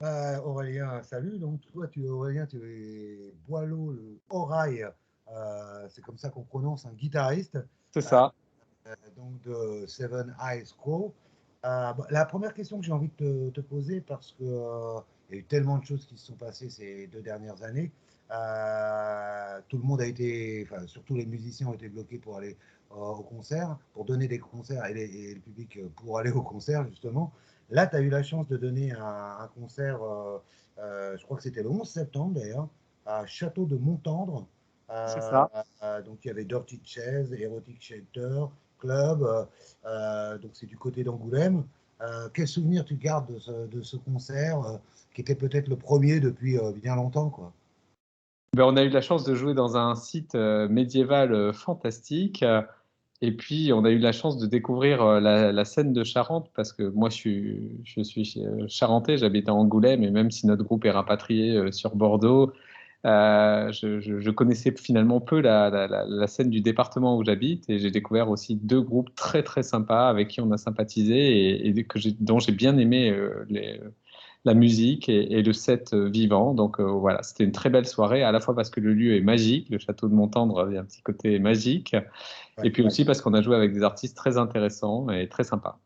Aurélien, salut. Donc, toi, Aurélien, tu es Boileau, le Oraille, c'est comme ça qu'on prononce, un guitariste, C'est euh, ça. donc de Seven Eyes Crow. La première question que j'ai envie de te poser, parce que il y a eu tellement de choses qui se sont passées ces 2 dernières années, tout le monde a été, enfin, surtout les musiciens ont été bloqués pour aller au concert, pour donner des concerts et le public pour aller au concert, justement. Là, tu as eu la chance de donner un concert, je crois que c'était le 11 septembre d'ailleurs, à Château de Montendre. C'est Euh, ça. donc, il y avait Dirty Chairs, Erotic Shelter, Club, donc c'est du côté d'Angoulême. Quel souvenir tu gardes de ce concert qui était peut-être le premier depuis bien longtemps, quoi. Ben, on a eu la chance de jouer dans un site médiéval fantastique. Et puis, on a eu la chance de découvrir la scène de Charente, parce que moi, je suis charentais, j'habite à Angoulême, et même si notre groupe est rapatrié sur Bordeaux, je connaissais finalement peu la scène du département où j'habite, et j'ai découvert aussi deux groupes très, très sympas avec qui on a sympathisé dont j'ai bien aimé la musique et le set vivant. Donc voilà, c'était une très belle soirée, à la fois parce que le lieu est magique, le château de Montendre avait un petit côté magique, et Ouais. puis aussi parce qu'on a joué avec des artistes très intéressants et très sympas.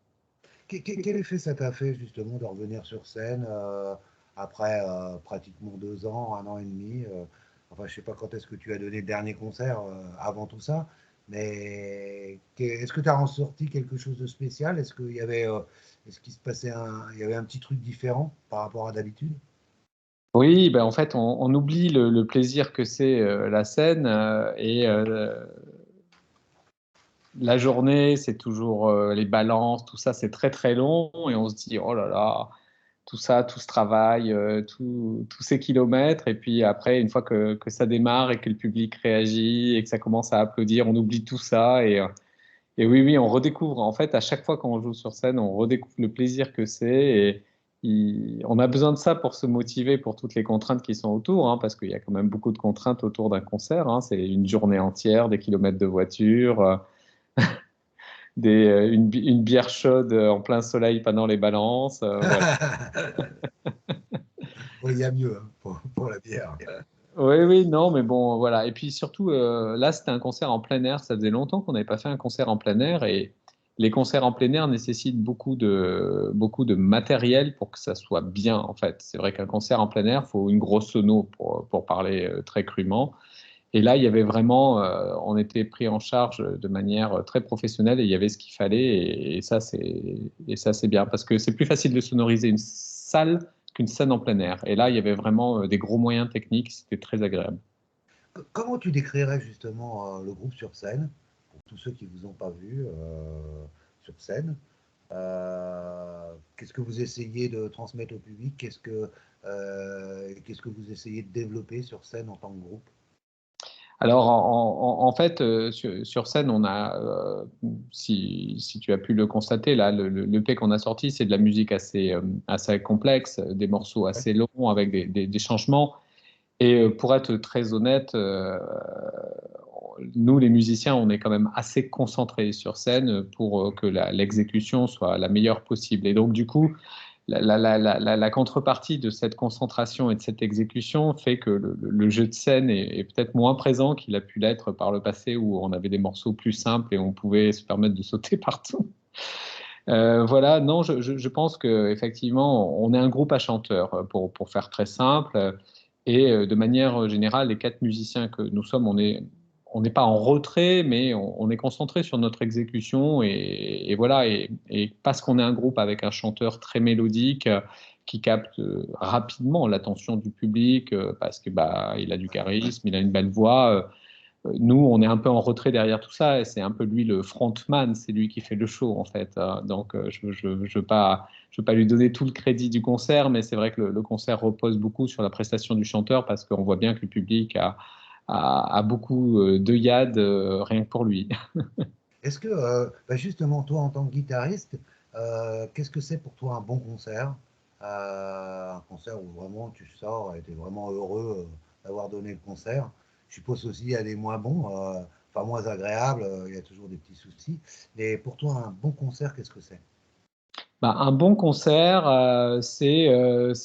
Quel effet ça t'a fait justement de revenir sur scène après pratiquement 2 ans, un an et demi enfin, je sais pas quand est-ce que tu as donné le dernier concert avant tout ça, mais est-ce que tu as ressorti quelque chose de spécial? Est-ce qu'il se passait il y avait un petit truc différent par rapport à d'habitude? Oui, ben en fait, on oublie le plaisir que c'est la scène la journée, c'est toujours les balances, tout ça, c'est très très long et on se dit, oh là là, tout ça, tout ce travail, tous ces kilomètres. Et puis après, une fois que ça démarre et que le public réagit et que ça commence à applaudir, on oublie tout ça. Et oui, oui, on redécouvre. En fait, à chaque fois qu'on joue sur scène, on redécouvre le plaisir que c'est. Et on a besoin de ça pour se motiver pour toutes les contraintes qui sont autour, hein, parce qu'il y a quand même beaucoup de contraintes autour d'un concert, hein. C'est une journée entière, des kilomètres de voiture, une bière chaude en plein soleil pendant les balances. Voilà. Oui, il y a mieux hein, pour la bière. Oui, oui, non, mais bon, voilà. Et puis surtout, là, c'était un concert en plein air. Ça faisait longtemps qu'on n'avait pas fait un concert en plein air. Et les concerts en plein air nécessitent beaucoup de matériel pour que ça soit bien, en fait. C'est vrai qu'un concert en plein air, il faut une grosse sono pour parler très crûment. Et là, il y avait vraiment, on était pris en charge de manière très professionnelle et il y avait ce qu'il fallait. Et ça, c'est bien parce que c'est plus facile de sonoriser une salle qu'une scène en plein air. Et là, il y avait vraiment des gros moyens techniques. C'était très agréable. Comment tu décrirais justement le groupe sur scène, pour tous ceux qui ne vous ont pas vu sur scène? Qu'est-ce que vous essayez de transmettre au public? Qu'est-ce que vous essayez de développer sur scène en tant que groupe? Alors, en fait, sur scène, on a, si tu as pu le constater, là, l'EP qu'on a sorti, c'est de la musique assez complexe, des morceaux Ouais. assez longs avec des changements. Et pour être très honnête, nous, les musiciens, on est quand même assez concentrés sur scène pour que l'exécution soit la meilleure possible. Et donc, du coup, la contrepartie de cette concentration et de cette exécution fait que le jeu de scène est peut-être moins présent qu'il a pu l'être par le passé où on avait des morceaux plus simples et on pouvait se permettre de sauter partout. Voilà, non, je pense qu'effectivement, on est un groupe à chanteurs, pour faire très simple. Et de manière générale, les quatre musiciens que nous sommes, on n'est pas en retrait, mais on est concentré sur notre exécution. Et voilà, et parce qu'on est un groupe avec un chanteur très mélodique, qui capte rapidement l'attention du public, parce que bah, il a du charisme, il a une belle voix. Nous, on est un peu en retrait derrière tout ça, et c'est un peu lui le frontman, c'est lui qui fait le show en fait. Donc, je veux pas lui donner tout le crédit du concert, mais c'est vrai que le concert repose beaucoup sur la prestation du chanteur parce qu'on voit bien que le public a beaucoup d'œillades rien que pour lui. Est-ce que, justement, toi, en tant que guitariste, qu'est-ce que c'est pour toi un bon concert? Un concert où vraiment tu sors et tu es vraiment heureux d'avoir donné le concert. Je suppose aussi il y a des moins bons, enfin moins agréables, il y a toujours des petits soucis. Mais pour toi, un bon concert, qu'est-ce que c'est? Bah, un bon concert, c'est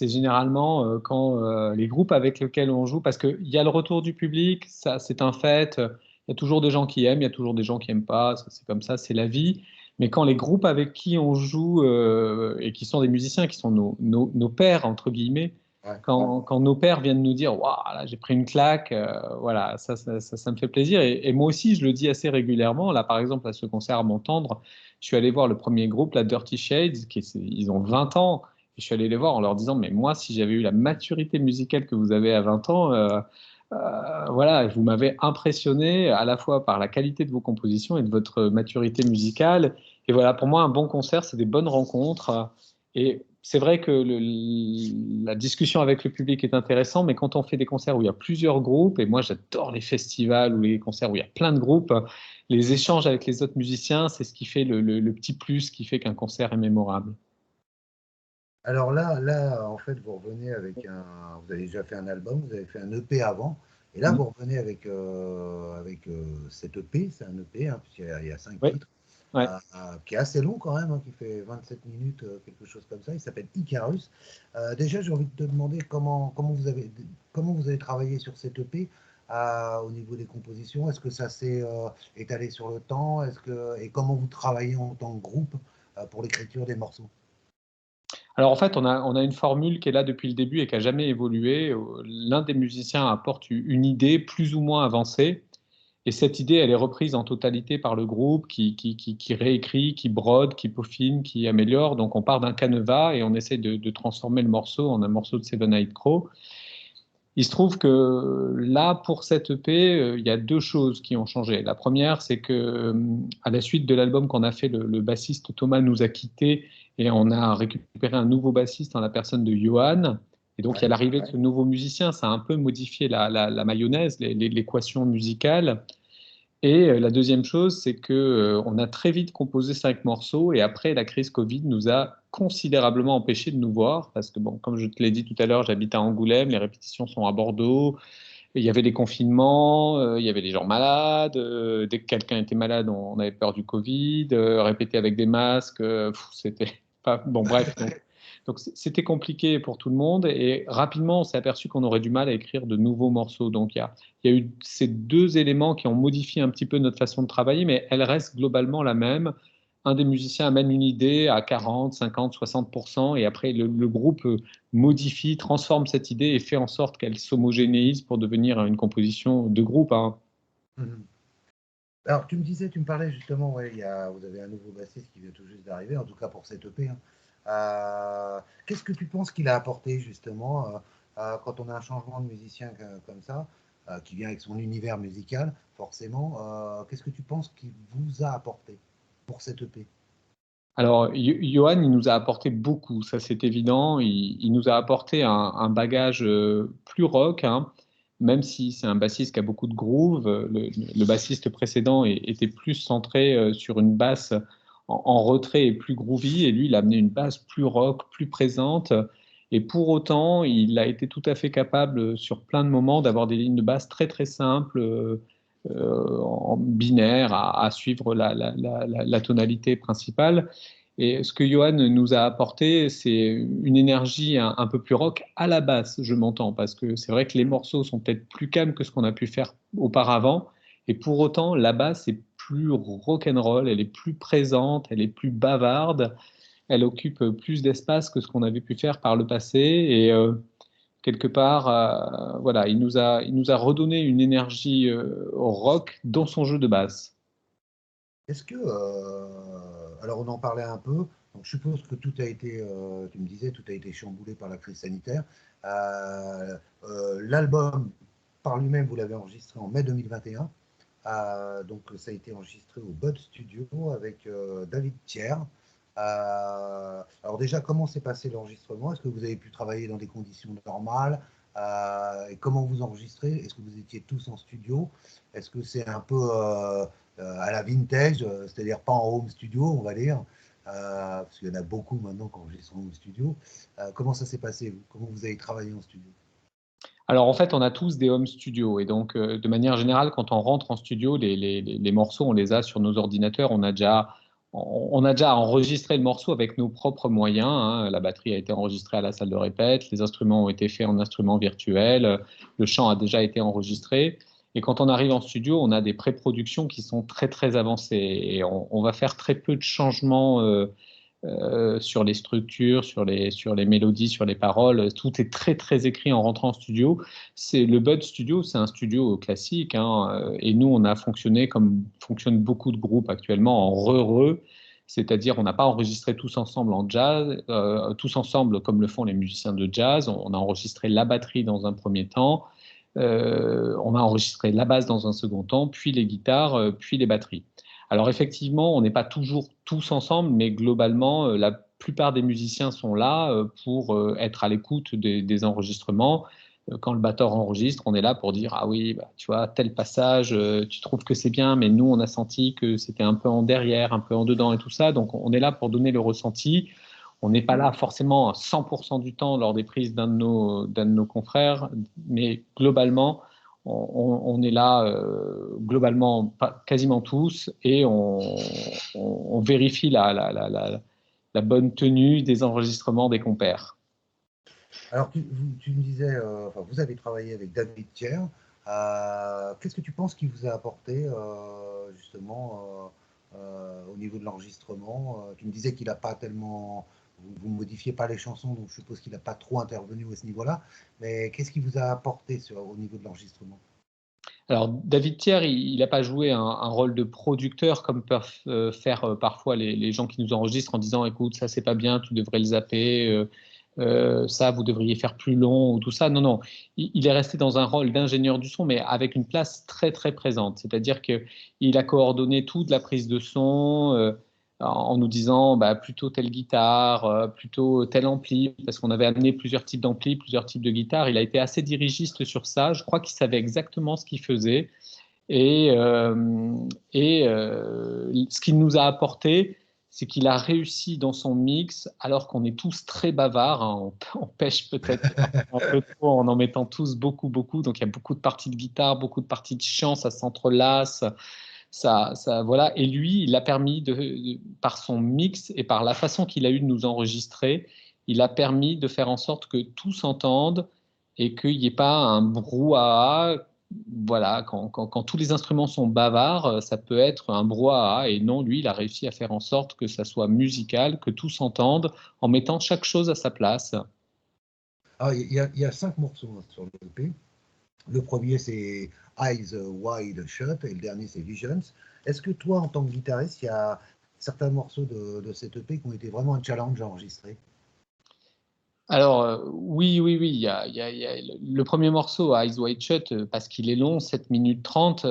généralement quand les groupes avec lesquels on joue, parce qu'il y a le retour du public, ça c'est un fait. Il y a toujours des gens qui aiment, il y a toujours des gens qui n'aiment pas, c'est comme ça, c'est la vie. Mais quand les groupes avec qui on joue et qui sont des musiciens, qui sont nos pairs, entre guillemets, Ouais. quand nos pairs viennent nous dire waouh, là j'ai pris une claque, voilà, ça me fait plaisir. Et moi aussi, je le dis assez régulièrement. Là, par exemple, à ce concert à Montendre, je suis allé voir le premier groupe, la Dirty Shades, ils ont 20 ans. Et je suis allé les voir en leur disant, mais moi, si j'avais eu la maturité musicale que vous avez à 20 ans, voilà, vous m'avez impressionné à la fois par la qualité de vos compositions et de votre maturité musicale. Et voilà, pour moi, un bon concert, c'est des bonnes rencontres. Et c'est vrai que la discussion avec le public est intéressante, mais quand on fait des concerts où il y a plusieurs groupes, et moi j'adore les festivals ou les concerts où il y a plein de groupes, les échanges avec les autres musiciens, c'est ce qui fait le petit plus qui fait qu'un concert est mémorable. Alors là, en fait, vous revenez avec vous avez déjà fait un album, vous avez fait un EP avant, et là, Mm. vous revenez avec cet EP, c'est un EP, hein, puisqu'il y a 5 Oui, titres, ouais. qui est assez long quand même, hein, qui fait 27 minutes, quelque chose comme ça. Il s'appelle Icarus. Déjà, j'ai envie de te demander comment vous avez travaillé sur cet EP au niveau des compositions. Est-ce que ça s'est étalé sur le temps? Et comment vous travaillez en tant que groupe pour l'écriture des morceaux? Alors en fait, on a une formule qui est là depuis le début et qui a jamais évolué. L'un des musiciens apporte une idée plus ou moins avancée. Et cette idée, elle est reprise en totalité par le groupe qui réécrit, qui brode, qui peaufine, qui améliore. Donc on part d'un canevas et on essaie de transformer le morceau en un morceau de Seven Eyed Crow. Il se trouve que là, pour cette EP, il y a deux choses qui ont changé. La première, c'est que à la suite de l'album qu'on a fait, le bassiste Thomas nous a quittés et on a récupéré un nouveau bassiste en la personne de Johan. Et donc, il y a Ouais. l'arrivée de ce nouveau musicien. Ça a un peu modifié la mayonnaise, l'équation musicale. Et la deuxième chose, c'est que on a très vite composé 5 morceaux et après la crise Covid nous a considérablement empêché de nous voir parce que bon, comme je te l'ai dit tout à l'heure, j'habite à Angoulême, les répétitions sont à Bordeaux, il y avait des confinements, il y avait des gens malades, dès que quelqu'un était malade, on avait peur du Covid, répéter avec des masques, c'était pas bon, bref. Donc c'était compliqué pour tout le monde et rapidement on s'est aperçu qu'on aurait du mal à écrire de nouveaux morceaux. Donc il y a eu ces deux éléments qui ont modifié un petit peu notre façon de travailler, mais elle reste globalement la même. Un des musiciens amène une idée à 40, 50, 60%, et après le groupe modifie, transforme cette idée et fait en sorte qu'elle s'homogénéise pour devenir une composition de groupe, hein. Mhm. Alors, tu me parlais justement, ouais, vous avez un nouveau bassiste qui vient tout juste d'arriver, en tout cas pour cette EP, hein. Qu'est-ce que tu penses qu'il a apporté justement quand on a un changement de musicien comme ça, qui vient avec son univers musical, forcément, qu'est-ce que tu penses qu'il vous a apporté pour cette EP? Alors, Johan, il nous a apporté beaucoup, ça c'est évident. Il nous a apporté un bagage plus rock, hein, même si c'est un bassiste qui a beaucoup de groove. Le bassiste précédent était plus centré sur une basse en retrait et plus groovy, et lui, il a amené une basse plus rock, plus présente. Et pour autant, il a été tout à fait capable, sur plein de moments, d'avoir des lignes de basse très très simples, en binaire, à suivre la tonalité principale. Et ce que Johan nous a apporté, c'est une énergie un peu plus rock à la basse, je m'entends, parce que c'est vrai que les morceaux sont peut-être plus calmes que ce qu'on a pu faire auparavant, et pour autant, la basse est plus rock'n'roll, elle est plus présente, elle est plus bavarde, elle occupe plus d'espace que ce qu'on avait pu faire par le passé, et quelque part, voilà, il nous a redonné une énergie rock dans son jeu de basse. Est-ce que, alors on en parlait un peu, donc je suppose que tout a été, tu me disais, tout a été chamboulé par la crise sanitaire. L'album par lui-même, vous l'avez enregistré en mai 2021. Donc ça a été enregistré au Bud Studio avec David Thiers. Alors déjà, comment s'est passé l'enregistrement? Est-ce que vous avez pu travailler dans des conditions normales? Et comment vous enregistrez? Est-ce que vous étiez tous en studio? Est-ce que c'est un peu à la vintage, c'est-à-dire pas en home studio, on va dire, parce qu'il y en a beaucoup maintenant qui enregistrent en home studio. Comment ça s'est passé, vous? Comment vous avez travaillé en studio? Alors en fait, on a tous des home studios et donc de manière générale, quand on rentre en studio, les morceaux, on les a sur nos ordinateurs. on a déjà enregistré le morceau avec nos propres moyens, hein. La batterie a été enregistrée à la salle de répète, les instruments ont été faits en instruments virtuels, le chant a déjà été enregistré. Et quand on arrive en studio, on a des pré-productions qui sont très très avancées et on va faire très peu de changements sur les structures, sur les mélodies, sur les paroles. Tout est très très écrit en rentrant en studio. C'est le Bud Studio, c'est un studio classique, hein, et nous on a fonctionné comme fonctionnent beaucoup de groupes actuellement en re-re, c'est-à-dire on n'a pas enregistré tous ensemble en jazz, tous ensemble comme le font les musiciens de jazz. On a enregistré la batterie dans un premier temps. On a enregistré la basse dans un second temps, puis les guitares, puis les batteries. Alors effectivement, on n'est pas toujours tous ensemble, mais globalement, la plupart des musiciens sont là pour être à l'écoute des enregistrements. Quand le batteur enregistre, on est là pour dire, ah oui, bah, tu vois, tel passage, tu trouves que c'est bien, mais nous, on a senti que c'était un peu en derrière, un peu en dedans et tout ça. Donc on est là pour donner le ressenti. On n'est pas là forcément 100% du temps lors des prises d'un de nos confrères, mais globalement, on est là globalement quasiment tous et on vérifie la bonne tenue des enregistrements des compères. Alors, tu me disais, enfin, vous avez travaillé avec David Thiers. Qu'est-ce que tu penses qu'il vous a apporté justement au niveau de l'enregistrement? Tu me disais qu'il n'a pas tellement, vous ne modifiez pas les chansons, donc je suppose qu'il n'a pas trop intervenu à ce niveau-là. Mais qu'est-ce qu'il vous a apporté au niveau de l'enregistrement? Alors, David Thiers, il n'a pas joué un rôle de producteur comme peuvent faire parfois les gens qui nous enregistrent en disant, écoute, ça c'est pas bien, tu devrais le zapper, ça vous devriez faire plus long ou tout ça. Non, non, il est resté dans un rôle d'ingénieur du son, mais avec une place très très présente. C'est-à-dire qu'il a coordonné toute la prise de son en nous disant bah, plutôt telle guitare, plutôt tel ampli, parce qu'on avait amené plusieurs types d'amplis, plusieurs types de guitares. Il a été assez dirigiste sur ça. Je crois qu'il savait exactement ce qu'il faisait. Et, ce qu'il nous a apporté, c'est qu'il a réussi dans son mix, alors qu'on est tous très bavards, hein, on pêche peut-être un peu trop en mettant tous beaucoup, beaucoup. Donc il y a beaucoup de parties de guitare, beaucoup de parties de chant, ça s'entrelace. Voilà. Et lui, il a permis, par son mix et par la façon qu'il a eu de nous enregistrer, il a permis de faire en sorte que tout s'entende et qu'il n'y ait pas un brouhaha. Voilà, quand tous les instruments sont bavards, ça peut être un brouhaha. Et non, lui, il a réussi à faire en sorte que ça soit musical, que tout s'entende, en mettant chaque chose à sa place. Ah, il y a 5 morceaux sur le EP. Le premier, c'est Eyes Wide Shut et le dernier, c'est Visions. Est-ce que toi, en tant que guitariste, il y a certains morceaux de cet EP qui ont été vraiment un challenge à enregistrer? Alors, oui, oui, oui, il y a le premier morceau, Eyes Wide Shut, parce qu'il est long, 7 minutes 30,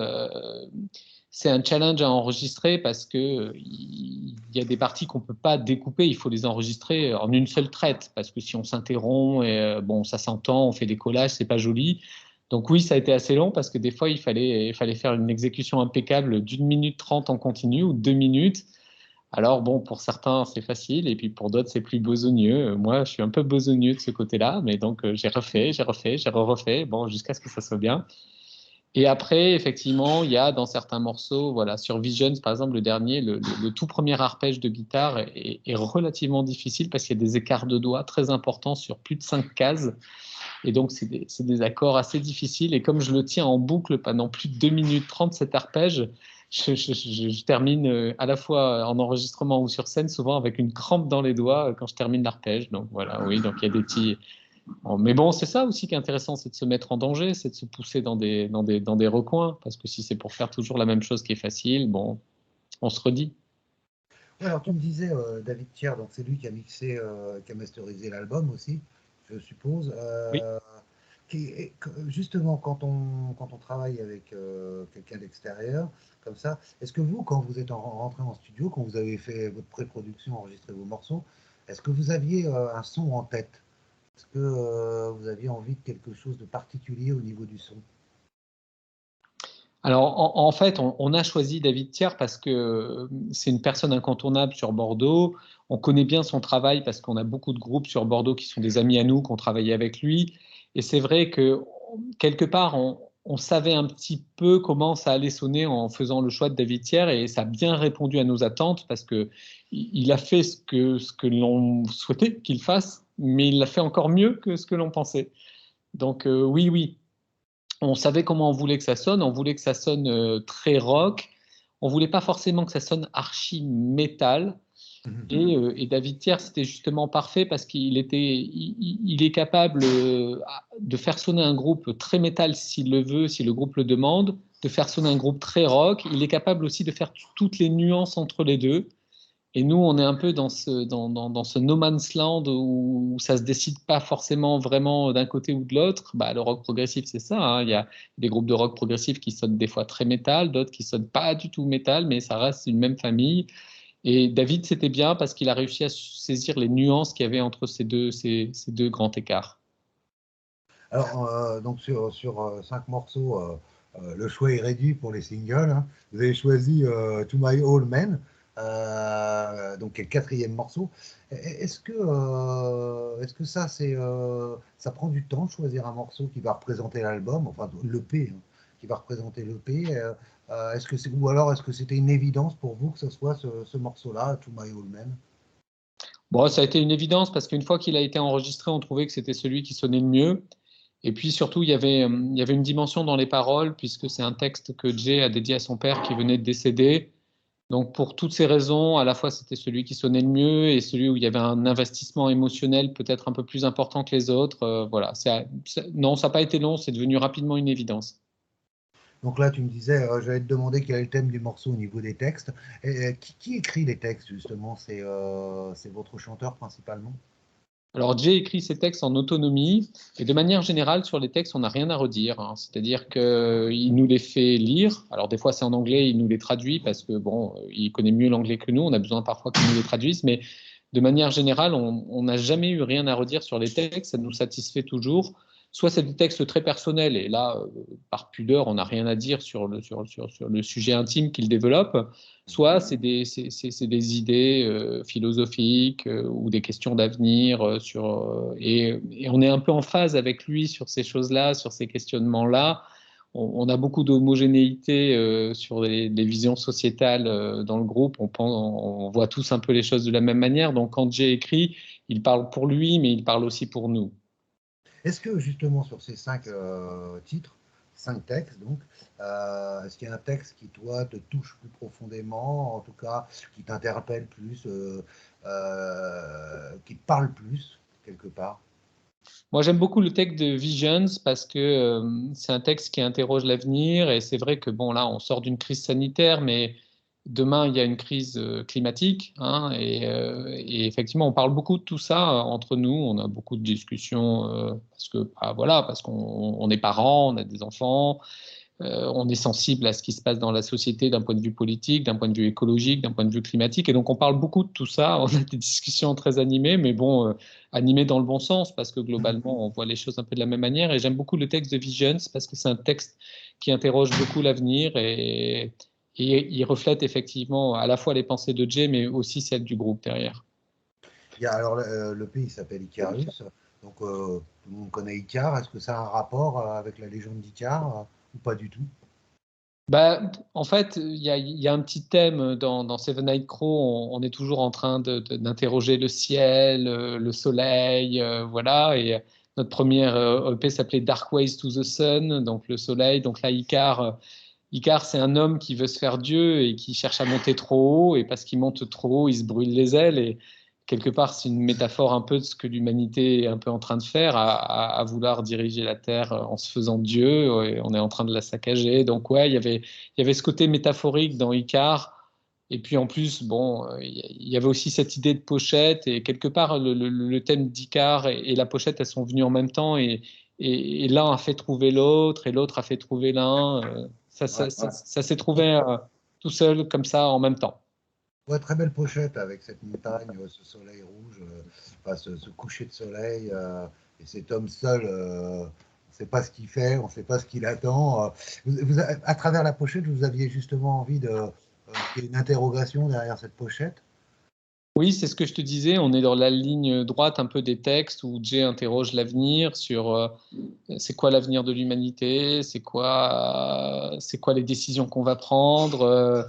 c'est un challenge à enregistrer parce que il y a des parties qu'on ne peut pas découper, il faut les enregistrer en une seule traite, parce que si on s'interrompt, et, bon, ça s'entend, on fait des collages, c'est pas joli. Donc oui, ça a été assez long parce que des fois, il fallait faire une exécution impeccable d'une minute 30 en continu ou 2 minutes. Alors bon, pour certains, c'est facile, et puis pour d'autres, c'est plus besogneux. Moi, je suis un peu besogneux de ce côté-là, mais donc j'ai refait, bon, jusqu'à ce que ça soit bien. Et après, effectivement, il y a dans certains morceaux, voilà, sur Visions, par exemple, le dernier, le tout premier arpège de guitare est relativement difficile parce qu'il y a des écarts de doigts très importants sur plus de 5 cases. Et donc, c'est des accords assez difficiles. Et comme je le tiens en boucle pendant plus de 2 minutes 30, cet arpège, je termine à la fois en enregistrement ou sur scène, souvent avec une crampe dans les doigts quand je termine l'arpège. Donc voilà, oui, donc il y a des petits. Mais bon, c'est ça aussi qui est intéressant, c'est de se mettre en danger, c'est de se pousser dans des recoins, parce que si c'est pour faire toujours la même chose qui est facile, bon, on se redit. Ouais, alors tu me disais David Thiers, donc c'est lui qui a mixé, qui a masterisé l'album aussi, je suppose. Oui. Justement, quand on travaille avec quelqu'un d'extérieur, comme ça, est-ce que vous, quand vous êtes rentré en studio, quand vous avez fait votre pré-production, enregistré vos morceaux, est-ce que vous aviez un son en tête? Est-ce que vous aviez envie de quelque chose de particulier au niveau du son? Alors, en fait, on a choisi David Thiers parce que c'est une personne incontournable sur Bordeaux. On connaît bien son travail parce qu'on a beaucoup de groupes sur Bordeaux qui sont des amis à nous, qui ont travaillé avec lui. Et c'est vrai que quelque part, on savait un petit peu comment ça allait sonner en faisant le choix de David Thiers et ça a bien répondu à nos attentes parce qu'il a fait ce que l'on souhaitait qu'il fasse, mais il l'a fait encore mieux que ce que l'on pensait. Donc oui, on savait comment on voulait que ça sonne. On voulait que ça sonne très rock. On voulait pas forcément que ça sonne archi métal. Et David Thiers, c'était justement parfait parce qu'il est capable de faire sonner un groupe très métal s'il le veut, si le groupe le demande, de faire sonner un groupe très rock. Il est capable aussi de faire toutes les nuances entre les deux. Et nous, on est un peu dans ce no man's land où ça se décide pas forcément vraiment d'un côté ou de l'autre. Bah, le rock progressif, c'est ça, hein. Il y a des groupes de rock progressif qui sonnent des fois très métal, d'autres qui sonnent pas du tout métal, mais ça reste une même famille. Et David, c'était bien parce qu'il a réussi à saisir les nuances qu'il y avait entre ces deux grands écarts. Alors, donc sur 5 morceaux, le choix est réduit pour les singles, hein. Vous avez choisi To My Old Men, donc qui est le 4e morceau. Est-ce que ça prend du temps de choisir un morceau qui va représenter l'album, enfin l'EP, hein, qui va représenter l'EP, ou alors est-ce que c'était une évidence pour vous que ce soit ce morceau-là, To My Old Men? Bon, ça a été une évidence parce qu'une fois qu'il a été enregistré, on trouvait que c'était celui qui sonnait le mieux. Et puis surtout, il y avait une dimension dans les paroles, puisque c'est un texte que Jay a dédié à son père qui venait de décéder. Donc pour toutes ces raisons, à la fois c'était celui qui sonnait le mieux et celui où il y avait un investissement émotionnel peut-être un peu plus important que les autres. Voilà, non, ça n'a pas été long, c'est devenu rapidement une évidence. Donc là, tu me disais, j'allais te demander quel est le thème du morceau au niveau des textes. Et, qui écrit les textes, justement? C'est votre chanteur principalement? Alors Jay écrit ses textes en autonomie et de manière générale sur les textes on n'a rien à redire, hein. C'est-à-dire qu'il nous les fait lire. Alors des fois c'est en anglais, il nous les traduit parce que bon, il connaît mieux l'anglais que nous. On a besoin parfois qu'il nous les traduise, mais de manière générale on n'a jamais eu rien à redire sur les textes. Ça nous satisfait toujours. Soit c'est des textes très personnels et là par pudeur on n'a rien à dire sur le sujet intime qu'il développe. Soit c'est des idées philosophiques ou des questions d'avenir et on est un peu en phase avec lui sur ces choses-là, sur ces questionnements-là. On a beaucoup d'homogénéité sur les visions sociétales dans le groupe. On voit tous un peu les choses de la même manière. Donc quand Jay écrit, il parle pour lui, mais il parle aussi pour nous. Est-ce que justement sur ces 5 titres, 5 textes, donc, est-ce qu'il y a un texte qui, toi, te touche plus profondément, en tout cas, qui t'interpelle plus, qui te parle plus, quelque part? Moi, j'aime beaucoup le texte de Visions parce que c'est un texte qui interroge l'avenir et c'est vrai que bon, là, on sort d'une crise sanitaire, mais demain, il y a une crise climatique, hein, et effectivement, on parle beaucoup de tout ça entre nous. On a beaucoup de discussions parce que, bah, voilà, parce qu'on est parents, on a des enfants, on est sensible à ce qui se passe dans la société d'un point de vue politique, d'un point de vue écologique, d'un point de vue climatique. Et donc, on parle beaucoup de tout ça. On a des discussions très animées, mais bon, animées dans le bon sens, parce que globalement, on voit les choses un peu de la même manière. Et j'aime beaucoup le texte de Visions, parce que c'est un texte qui interroge beaucoup l'avenir et il reflète effectivement à la fois les pensées de Jay, mais aussi celles du groupe derrière. Alors, le pays s'appelle Icarus, donc tout le monde connaît Icar. Est-ce que ça a un rapport avec la légende d'Icar ou pas du tout? Bah, en fait, il y a un petit thème dans Seven Night Crow. On est toujours en train d'interroger le ciel, le soleil, voilà. Et notre première EP s'appelait Dark Ways to the Sun, donc le soleil. Donc là, Icar, c'est un homme qui veut se faire Dieu et qui cherche à monter trop haut. Et parce qu'il monte trop haut, il se brûle les ailes. Et quelque part, c'est une métaphore un peu de ce que l'humanité est un peu en train de faire, à vouloir diriger la Terre en se faisant Dieu. Et on est en train de la saccager. Donc ouais, il y avait ce côté métaphorique dans Icar. Et puis en plus, bon, il y avait aussi cette idée de pochette. Et quelque part, le thème d'Icar et la pochette, elles sont venues en même temps. Et l'un a fait trouver l'autre et l'autre a fait trouver l'un. Ça s'est trouvé tout seul comme ça en même temps. Ouais, très belle pochette avec cette montagne, ce soleil rouge, enfin, ce coucher de soleil, et cet homme seul, on ne sait pas ce qu'il fait, on ne sait pas ce qu'il attend. À travers la pochette, vous aviez justement envie qu'il y ait une interrogation derrière cette pochette? Oui, c'est ce que je te disais. On est dans la ligne droite un peu des textes où Jay interroge l'avenir sur c'est quoi l'avenir de l'humanité, c'est quoi les décisions qu'on va prendre.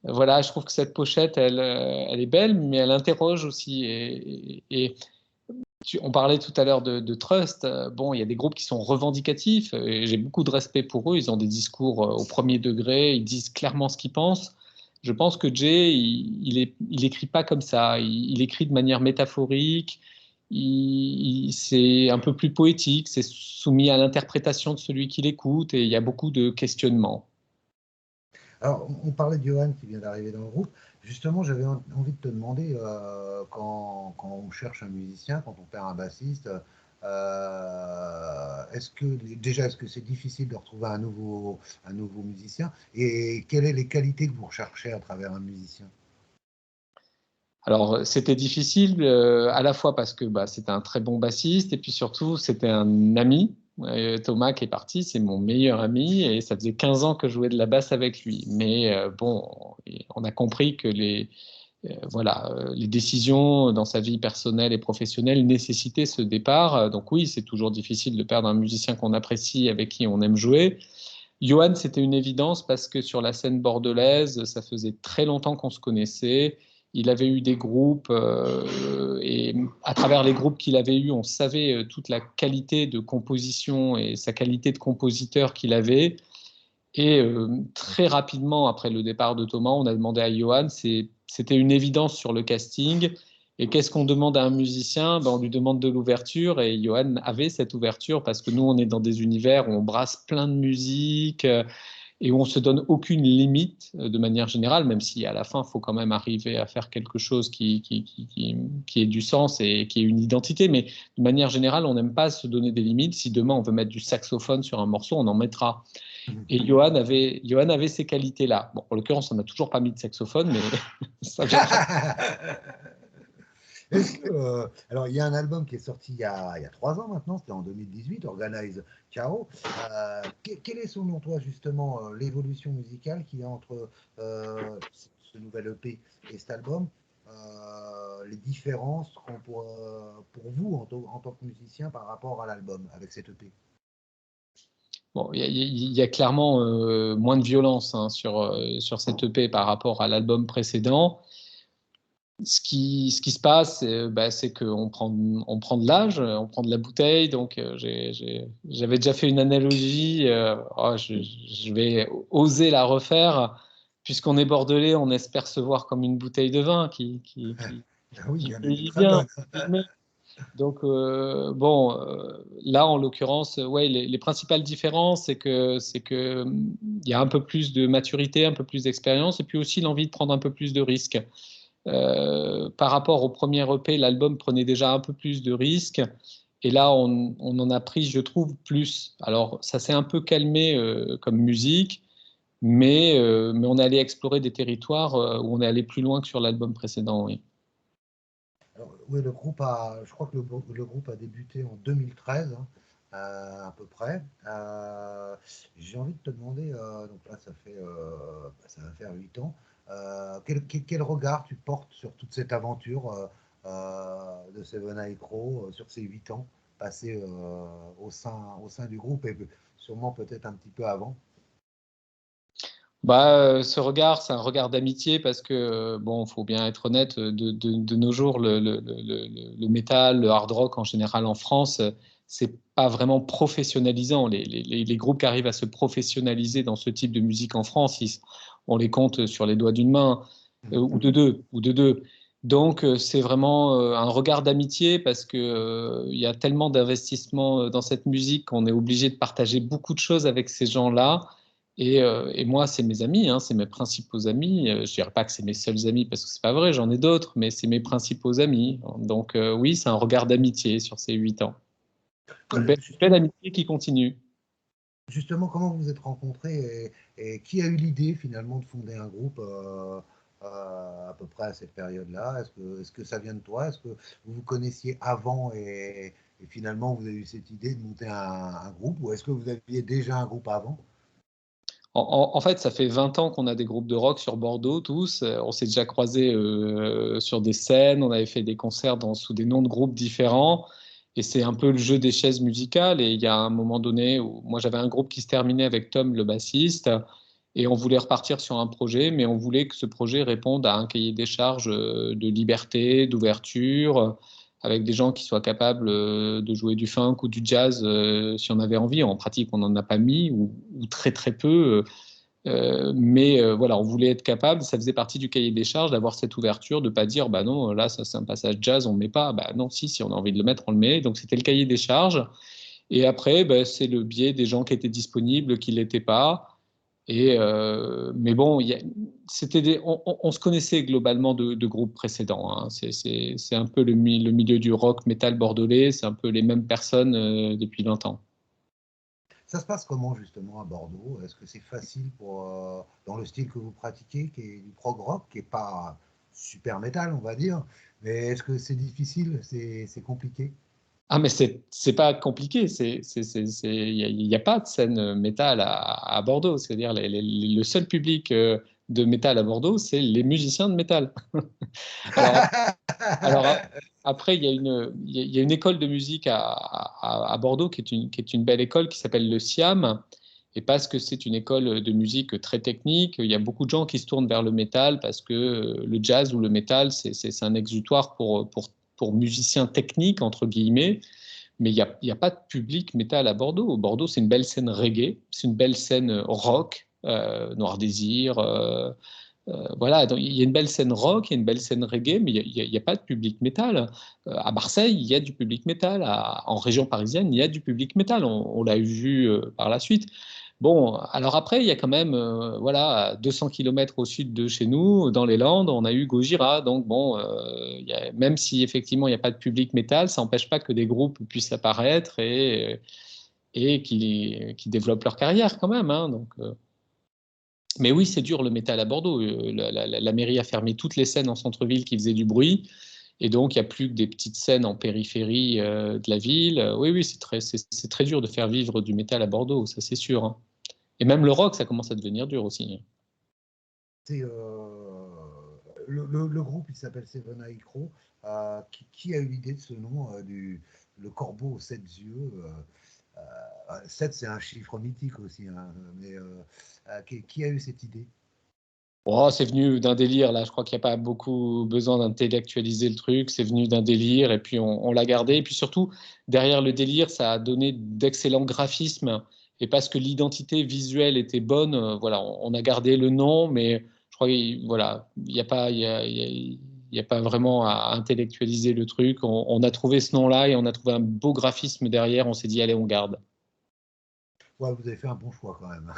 Voilà, je trouve que cette pochette, elle est belle, mais elle interroge aussi. Et on parlait tout à l'heure de Trust. Bon, il y a des groupes qui sont revendicatifs. Et j'ai beaucoup de respect pour eux. Ils ont des discours au premier degré. Ils disent clairement ce qu'ils pensent. Je pense que Jay, il écrit pas comme ça. Il écrit de manière métaphorique. C'est un peu plus poétique. C'est soumis à l'interprétation de celui qui l'écoute. Et il y a beaucoup de questionnements. Alors, on parlait de Johan qui vient d'arriver dans le groupe. Justement, j'avais envie de te demander, quand on cherche un musicien, quand on perd un bassiste, est-ce que c'est difficile de retrouver un nouveau musicien? Et quelles sont les qualités que vous recherchez à travers un musicien? Alors, c'était difficile à la fois parce que bah, c'était un très bon bassiste et puis surtout, c'était un ami. Thomas qui est parti, c'est mon meilleur ami et ça faisait 15 ans que je jouais de la basse avec lui. Mais bon, on a compris que les décisions dans sa vie personnelle et professionnelle nécessitaient ce départ. Donc oui, c'est toujours difficile de perdre un musicien qu'on apprécie, avec qui on aime jouer. Johan, c'était une évidence parce que sur la scène bordelaise, ça faisait très longtemps qu'on se connaissait. Il avait eu des groupes et à travers les groupes qu'il avait eus, on savait toute la qualité de composition et sa qualité de compositeur qu'il avait. Et très rapidement, après le départ de Thomas, on a demandé à Johan, c'était une évidence sur le casting. Et qu'est-ce qu'on demande à un musicien? Ben, on lui demande de l'ouverture et Johan avait cette ouverture parce que nous, on est dans des univers où on brasse plein de musique et où on se donne aucune limite de manière générale, même si à la fin, il faut quand même arriver à faire quelque chose qui ait du sens et qui ait une identité. Mais de manière générale, on n'aime pas se donner des limites. Si demain, on veut mettre du saxophone sur un morceau, on en mettra. Et Johan avait ces qualités-là. Bon, en l'occurrence, on n'a toujours pas mis de saxophone, mais ça viendra. Alors, il y a un album qui est sorti il y a 3 ans maintenant, c'était en 2018, Organize Chaos. Quelle est selon toi justement l'évolution musicale qu'il y a entre ce nouvel EP et cet album? Les différences pour vous en tant que musicien par rapport à l'album avec cet EP? Bon, il y a clairement moins de violence hein, sur cette EP par rapport à l'album précédent. Ce qui se passe, bah, c'est on prend de l'âge, on prend de la bouteille. Donc, j'avais déjà fait une analogie. Je vais oser la refaire. Puisqu'on est bordelais, on espère se voir comme une bouteille de vin Ah oui, il qui y en a des vieillit très bien. bonnes. Donc, bon, là, en l'occurrence, ouais, les principales différences, c'est que il y a un peu plus de maturité, un peu plus d'expérience, et puis aussi l'envie de prendre un peu plus de risques. Par rapport au premier EP, l'album prenait déjà un peu plus de risques, et là, on en a pris, je trouve, plus. Alors, ça s'est un peu calmé comme musique, mais on est allé explorer des territoires où on est allé plus loin que sur l'album précédent, oui. Alors, oui, je crois que le groupe a débuté en 2013, hein, à peu près. J'ai envie de te demander, donc là, ça va faire 8 ans. Quel regard tu portes sur toute cette aventure de Seven Eye Crow, sur ces 8 ans passés au sein du groupe et sûrement peut-être un petit peu avant? Bah, ce regard, c'est un regard d'amitié parce que, bon, faut bien être honnête, de nos jours, le métal, le hard rock en général en France, c'est pas vraiment professionnalisant. Les groupes qui arrivent à se professionnaliser dans ce type de musique en France, on les compte sur les doigts d'une main, ou de deux. Donc, c'est vraiment un regard d'amitié parce que, il y a tellement d'investissements dans cette musique qu'on est obligé de partager beaucoup de choses avec ces gens-là. Et moi, c'est mes amis, hein, c'est mes principaux amis. Je dirais pas que c'est mes seuls amis parce que c'est pas vrai, j'en ai d'autres, mais c'est mes principaux amis. Donc oui, c'est un regard d'amitié sur ces 8 ans. Une belle Justement, amitié qui continue. Justement, comment vous vous êtes rencontrés et qui a eu l'idée finalement de fonder un groupe à peu près à cette période-là? Est-ce que ça vient de toi? Est-ce que vous vous connaissiez avant et finalement vous avez eu cette idée de monter un groupe ou est-ce que vous aviez déjà un groupe avant? En fait, ça fait 20 ans qu'on a des groupes de rock sur Bordeaux, tous. On s'est déjà croisés sur des scènes, on avait fait des concerts sous des noms de groupes différents. Et c'est un peu le jeu des chaises musicales. Et il y a un moment donné où moi, j'avais un groupe qui se terminait avec Tom, le bassiste, et on voulait repartir sur un projet, mais on voulait que ce projet réponde à un cahier des charges de liberté, d'ouverture, avec des gens qui soient capables de jouer du funk ou du jazz si on avait envie. En pratique, on n'en a pas mis, ou très très peu. Mais voilà, on voulait être capable, ça faisait partie du cahier des charges, d'avoir cette ouverture, de ne pas dire, bah non, là, ça c'est un passage jazz, on ne met pas. Bah non, si on a envie de le mettre, on le met. Donc c'était le cahier des charges. Et après, bah, c'est le biais des gens qui étaient disponibles, qui ne l'étaient pas. Mais bon, on se connaissait globalement de groupes précédents, hein. C'est un peu le milieu du rock metal bordelais, c'est un peu les mêmes personnes depuis 20 ans. Ça se passe comment justement à Bordeaux? Est-ce que c'est facile dans le style que vous pratiquez, qui est du prog rock, qui n'est pas super métal, on va dire, mais est-ce que c'est difficile, c'est compliqué? Ah, mais c'est pas compliqué. Il y a pas de scène métal à Bordeaux. C'est-à-dire, le seul public de métal à Bordeaux, c'est les musiciens de métal. Alors, alors après, il y a une école de musique à Bordeaux qui est une belle école qui s'appelle le SIAM. Et parce que c'est une école de musique très technique, il y a beaucoup de gens qui se tournent vers le métal parce que le jazz ou le métal, c'est un exutoire pour musiciens techniques, entre guillemets. Mais il y a pas de public métal à Bordeaux. Bordeaux, c'est une belle scène reggae, c'est une belle scène rock, Noir Désir. Voilà, donc, il y a une belle scène rock, il y a une belle scène reggae, mais il y a pas de public métal. À Marseille, il y a du public métal. En région parisienne, il y a du public métal. On l'a vu par la suite. Bon, alors après, il y a quand même, voilà, à 200 km au sud de chez nous, dans les Landes, on a eu Gojira. Donc bon, même si effectivement il n'y a pas de public métal, ça n'empêche pas que des groupes puissent apparaître et qui développent leur carrière quand même, hein. Donc, mais oui, c'est dur le métal à Bordeaux. La mairie a fermé toutes les scènes en centre-ville qui faisaient du bruit. Et donc, il n'y a plus que des petites scènes en périphérie de la ville. Oui, oui, c'est très dur de faire vivre du métal à Bordeaux, ça c'est sûr, hein. Et même le rock, ça commence à devenir dur aussi. C'est le groupe, il s'appelle Seven Eye Crow. Qui a eu l'idée de ce nom le corbeau aux 7 yeux? 7, c'est un chiffre mythique aussi, hein, mais qui a eu cette idée? Oh, c'est venu d'un délire, là. Je crois qu'il n'y a pas beaucoup besoin d'intellectualiser le truc. C'est venu d'un délire et puis on l'a gardé. Et puis surtout, derrière le délire, ça a donné d'excellents graphismes. Et parce que l'identité visuelle était bonne, voilà, on a gardé le nom, mais je crois qu'il voilà, il n'y a pas, il y a pas vraiment à intellectualiser le truc. On a trouvé ce nom-là et on a trouvé un beau graphisme derrière. On s'est dit, allez, on garde. Ouais, vous avez fait un bon choix quand même.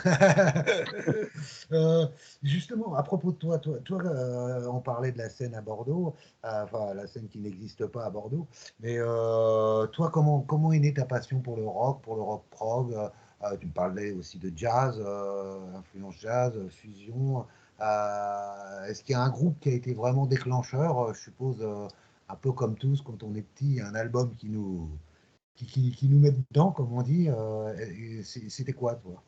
Justement, à propos de on parlait de la scène à Bordeaux, enfin la scène qui n'existe pas à Bordeaux, mais toi, comment est née ta passion pour le rock prog? Tu me parlais aussi de jazz, influence jazz, fusion. Est-ce qu'il y a un groupe qui a été vraiment déclencheur? Je suppose, un peu comme tous, quand on est petit, il y a un album qui nous met dedans, comme on dit. C'était quoi, toi?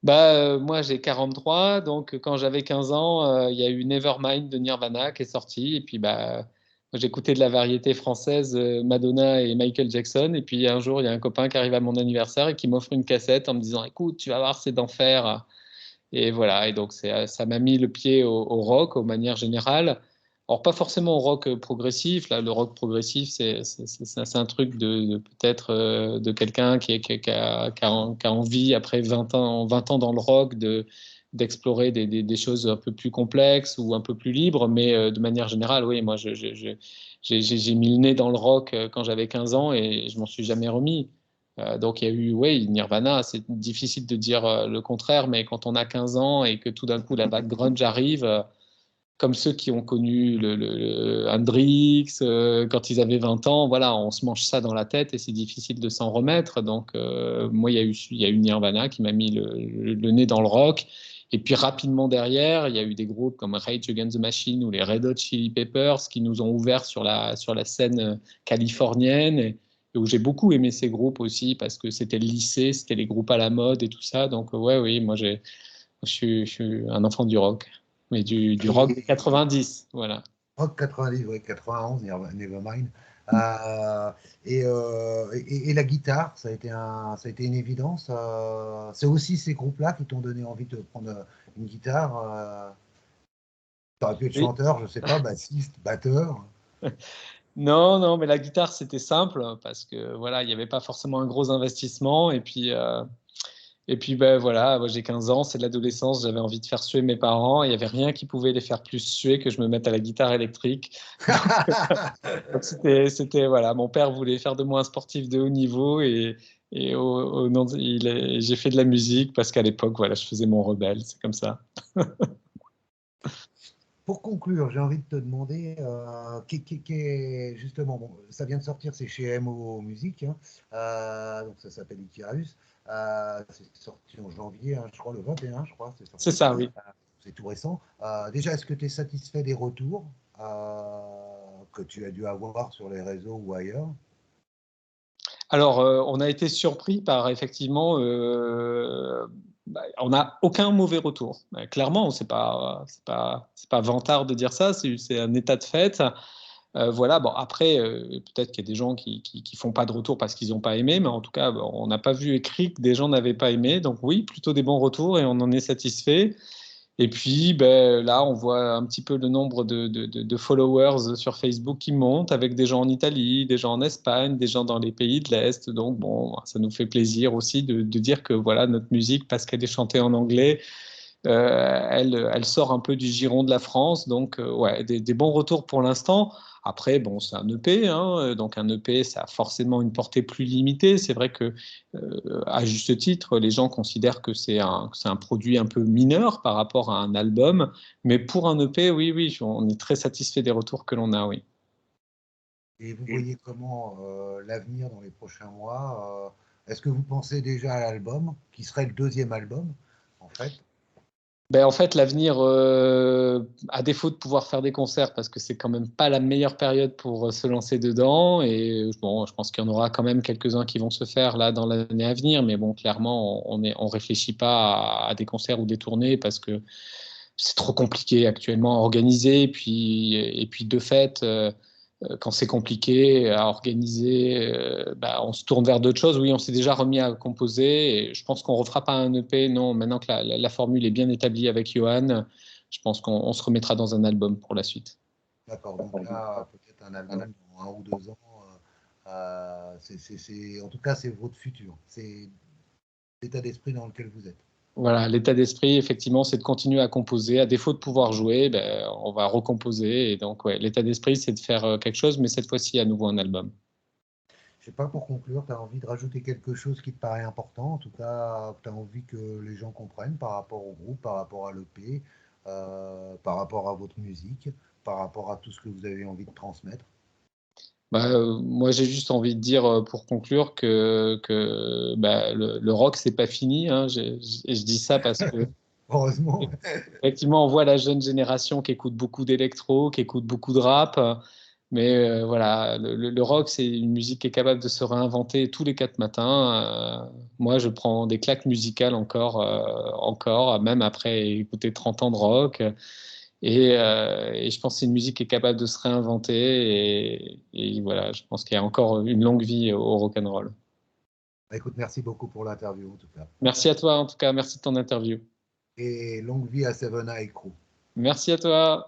Bah, moi, j'ai 43, donc quand j'avais 15 ans, il y a eu Nevermind de Nirvana qui est sorti. Et puis, bah, j'écoutais de la variété française, Madonna et Michael Jackson. Et puis, un jour, il y a un copain qui arrive à mon anniversaire et qui m'offre une cassette en me disant, écoute, tu vas voir, c'est d'enfer. Et voilà, et donc ça m'a mis le pied au rock, aux manières générales. Alors, pas forcément au rock progressif. Là, le rock progressif, c'est un truc de peut-être de quelqu'un qui a envie, après 20 ans dans le rock, d'explorer des choses un peu plus complexes ou un peu plus libres. Mais de manière générale, oui, moi, j'ai mis le nez dans le rock quand j'avais 15 ans et je m'en suis jamais remis. Donc il y a eu, oui, Nirvana, c'est difficile de dire le contraire, mais quand on a 15 ans et que tout d'un coup la vague grunge arrive, comme ceux qui ont connu le Hendrix quand ils avaient 20 ans, voilà, on se mange ça dans la tête et c'est difficile de s'en remettre. Donc moi, il y a eu Nirvana qui m'a mis le nez dans le rock. Et puis rapidement derrière, il y a eu des groupes comme Rage Against the Machine ou les Red Hot Chili Peppers qui nous ont ouvert sur la scène californienne. où j'ai beaucoup aimé ces groupes aussi parce que c'était le lycée, c'était les groupes à la mode et tout ça. Donc ouais, oui, moi je suis un enfant du rock, mais du rock des Et 90, voilà. rock 90, ouais, 91, Nevermind. Euh, et la guitare, ça a été une évidence. C'est aussi ces groupes-là qui t'ont donné envie de prendre une guitare. Tu aurais pu être Oui. chanteur, je sais pas, bassiste, batteur. Non, non, mais la guitare, c'était simple parce que voilà, il n'y avait pas forcément un gros investissement. Et puis ben, voilà, moi j'ai 15 ans, c'est de l'adolescence, j'avais envie de faire suer mes parents. Il n'y avait rien qui pouvait les faire plus suer que je me mette à la guitare électrique. Donc c'était, voilà, mon père voulait faire de moi un sportif de haut niveau et j'ai fait de la musique parce qu'à l'époque, voilà, je faisais mon rebelle, c'est comme ça. Pour conclure, j'ai envie de te demander, justement, bon, ça vient de sortir, c'est chez MO Music, hein, donc ça s'appelle Icarus. C'est sorti en janvier, hein, je crois, le 21, je crois, c'est C'est sorti. ça, oui. C'est tout récent. Déjà, est-ce que tu es satisfait des retours que tu as dû avoir sur les réseaux ou ailleurs? Alors, on a été surpris par effectivement, on n'a aucun mauvais retour. Clairement, c'est pas vantard de dire ça, c'est un état de fait. Voilà, bon, après, peut-être qu'il y a des gens qui font pas de retour parce qu'ils n'ont pas aimé, mais en tout cas, bon, on n'a pas vu écrit que des gens n'avaient pas aimé. Donc oui, plutôt des bons retours et on en est satisfait. Et puis ben, là, on voit un petit peu le nombre de followers sur Facebook qui monte avec des gens en Italie, des gens en Espagne, des gens dans les pays de l'Est. Donc bon, ça nous fait plaisir aussi de dire que voilà, notre musique, parce qu'elle est chantée en anglais, elle sort un peu du giron de la France, donc ouais, des bons retours pour l'instant. Après, bon, c'est un EP, hein, donc un EP, ça a forcément une portée plus limitée. C'est vrai que, à juste titre, les gens considèrent que c'est un produit un peu mineur par rapport à un album, mais pour un EP, oui, oui, on est très satisfait des retours que l'on a, oui. Et vous voyez comment l'avenir dans les prochains mois? Est-ce que vous pensez déjà à l'album, qui serait le deuxième album, en fait? Ben, en fait, l'avenir, à défaut de pouvoir faire des concerts, parce que c'est quand même pas la meilleure période pour se lancer dedans, et bon, je pense qu'il y en aura quand même quelques-uns qui vont se faire là dans l'année à venir, mais bon, clairement, on réfléchit pas à des concerts ou des tournées parce que c'est trop compliqué actuellement à organiser, et puis de fait, quand c'est compliqué à organiser, bah, on se tourne vers d'autres choses. Oui, on s'est déjà remis à composer et je pense qu'on ne refera pas un EP. Non, maintenant que la formule est bien établie avec Johan, je pense qu'on se remettra dans un album pour la suite. D'accord, donc là, peut-être un album dans 1 ou 2 ans. En tout cas, c'est votre futur. C'est l'état d'esprit dans lequel vous êtes. Voilà, l'état d'esprit, effectivement, c'est de continuer à composer. À défaut de pouvoir jouer, ben, on va recomposer. Et donc, ouais, l'état d'esprit, c'est de faire quelque chose, mais cette fois-ci, à nouveau un album. Je sais pas, pour conclure, tu as envie de rajouter quelque chose qui te paraît important, en tout cas, tu as envie que les gens comprennent par rapport au groupe, par rapport à l'EP, par rapport à votre musique, par rapport à tout ce que vous avez envie de transmettre. Bah, moi, j'ai juste envie de dire pour conclure que bah, le rock, c'est pas fini, hein. Et je dis ça parce que Heureusement. effectivement, on voit la jeune génération qui écoute beaucoup d'électro, qui écoute beaucoup de rap, mais voilà, le rock, c'est une musique qui est capable de se réinventer tous les 4 matins. Moi, je prends des claques musicales encore, même après écouter 30 ans de rock. Et je pense que c'est une musique qui est capable de se réinventer. Et voilà, je pense qu'il y a encore une longue vie au rock'n'roll. Bah, écoute, merci beaucoup pour l'interview, en tout cas. Merci à toi, en tout cas, merci de ton interview. Et longue vie à Seven Eye Crew. Merci à toi.